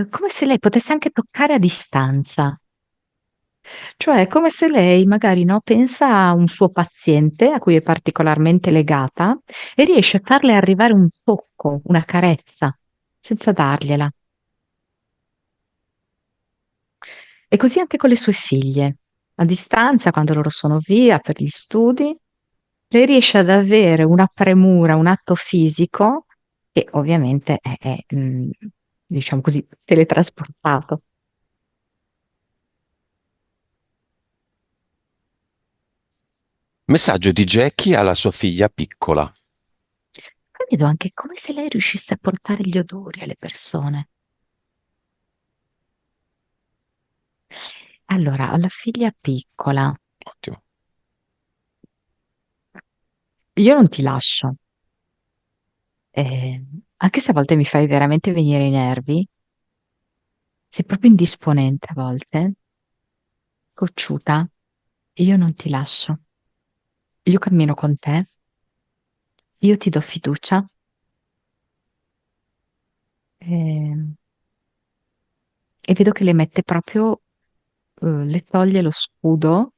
come se lei potesse anche toccare a distanza. Cioè, è come se lei magari no, pensa a un suo paziente a cui è particolarmente legata e riesce a farle arrivare un tocco, una carezza, senza dargliela. E così anche con le sue figlie. A distanza, quando loro sono via per gli studi, lei riesce ad avere una premura, un atto fisico che ovviamente diciamo così, teletrasportato. Messaggio di Jackie alla sua figlia piccola. Poi vedo anche come se lei riuscisse a portare gli odori alle persone. Allora, alla figlia piccola, Ottimo. io non ti lascio, eh, anche se a volte mi fai veramente venire i nervi, sei proprio indisponente a volte, cocciuta, io non ti lascio. Io cammino con te, io ti do fiducia, eh, e vedo che le mette proprio, le toglie lo scudo,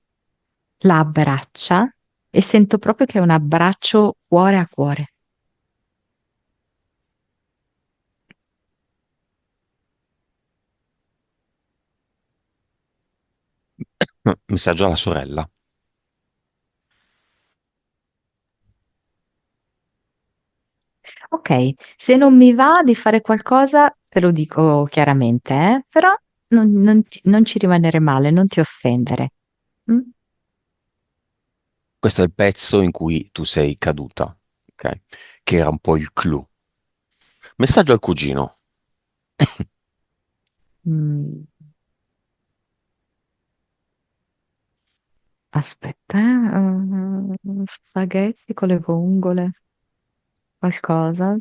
la abbraccia e sento proprio che è un abbraccio cuore a cuore. Messaggio alla sorella. Ok, se non mi va di fare qualcosa, te lo dico chiaramente, però non ci rimanere male, non ti offendere. Mm? Questo è il pezzo in cui tu sei caduta, ok? Che era un po' il clou. Messaggio al cugino. Mm, aspetta, spaghetti con le vongole, qualcosa.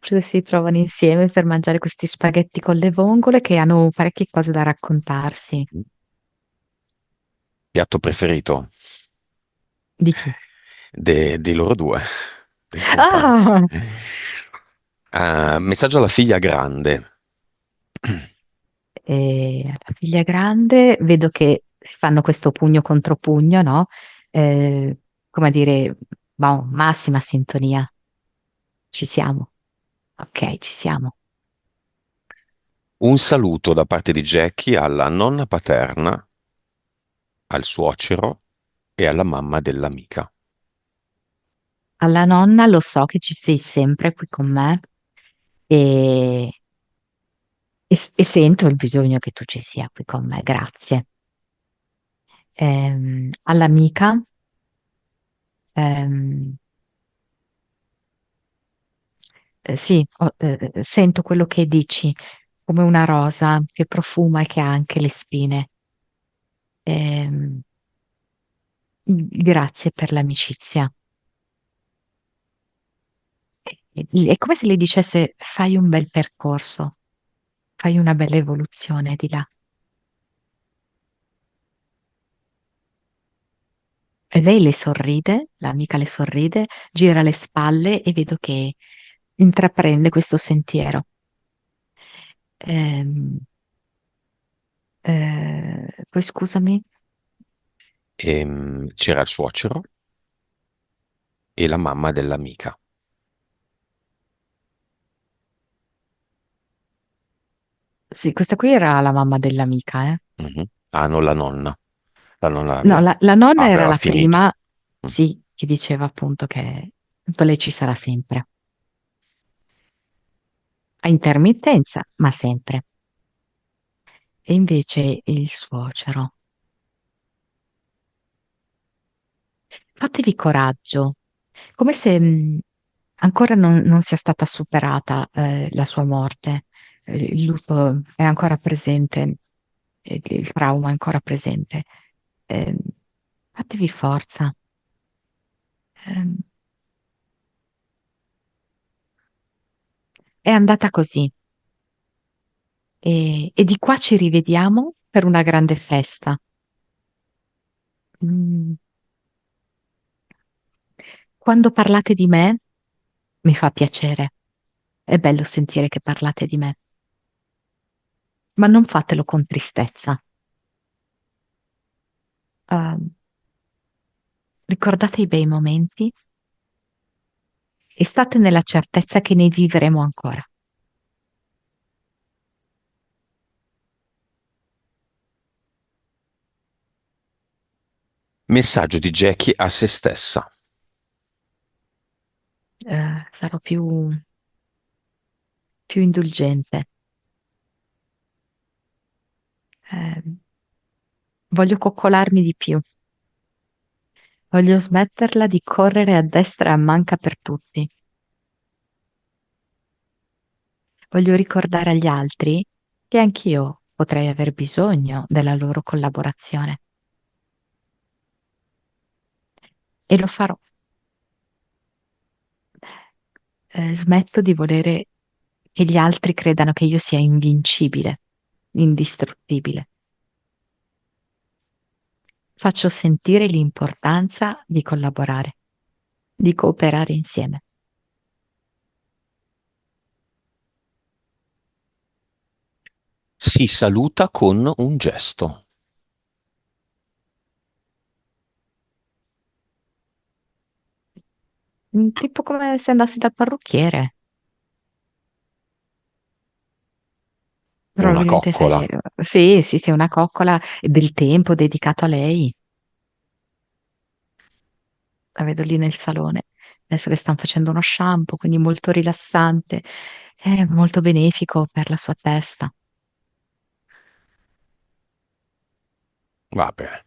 Forse si trovano insieme per mangiare questi spaghetti con le vongole che hanno parecchie cose da raccontarsi. Piatto preferito Di chi? dei loro due, dei compagni. Ah! Messaggio alla figlia grande. E la figlia grande vedo che si fanno questo pugno contro pugno, no? Come a dire, boh, massima sintonia, ci siamo. Ok, ci siamo. Un saluto da parte di Jackie alla nonna paterna, al suocero e alla mamma dell'amica. Alla nonna lo so che ci sei sempre qui con me e, e sento il bisogno che tu ci sia qui con me, grazie. All'amica, ehm, sì, sento quello che dici, come una rosa che profuma e che ha anche le spine. Ehm, Grazie per l'amicizia. È come se le dicesse: fai un bel percorso, fai una bella evoluzione di là. E lei le sorride, l'amica le sorride, gira le spalle e vedo che intraprende questo sentiero. Ehm, Poi scusami, C'era il suocero e la mamma dell'amica. sì, questa qui era la mamma dell'amica, eh. Mhm. Ah, non la nonna. La nonna No, la nonna era aveva la finito. prima, Mm. sì, che diceva appunto che appunto lei ci sarà sempre, a intermittenza, ma sempre. E invece il suocero, fatevi coraggio, come se ancora non sia stata superata la sua morte, il lutto è ancora presente, il trauma è ancora presente. Eh, Fatevi forza. Ehm, è andata così e di qua ci rivediamo per una grande festa. Mm, Quando parlate di me, mi fa piacere. È bello sentire che parlate di me, ma non fatelo con tristezza. Ehm, Ricordate i bei momenti e state nella certezza che ne vivremo ancora. Messaggio di Jackie a se stessa. Sarò più indulgente. Eh, Voglio coccolarmi di più. Voglio smetterla di correre a destra e a manca per tutti. Voglio ricordare agli altri che anch'io potrei aver bisogno della loro collaborazione. E lo farò. Smetto di volere che gli altri credano che io sia invincibile, indistruttibile. Faccio sentire l'importanza di collaborare, di cooperare insieme. Si saluta con un gesto. Tipo come se andassi dal parrucchiere. Una Probabilmente se... coccola. Sì, sì, sì, una coccola del tempo dedicato a lei. La vedo lì nel salone. Adesso le stanno facendo uno shampoo, quindi molto rilassante, è molto benefico per la sua testa. Va bene.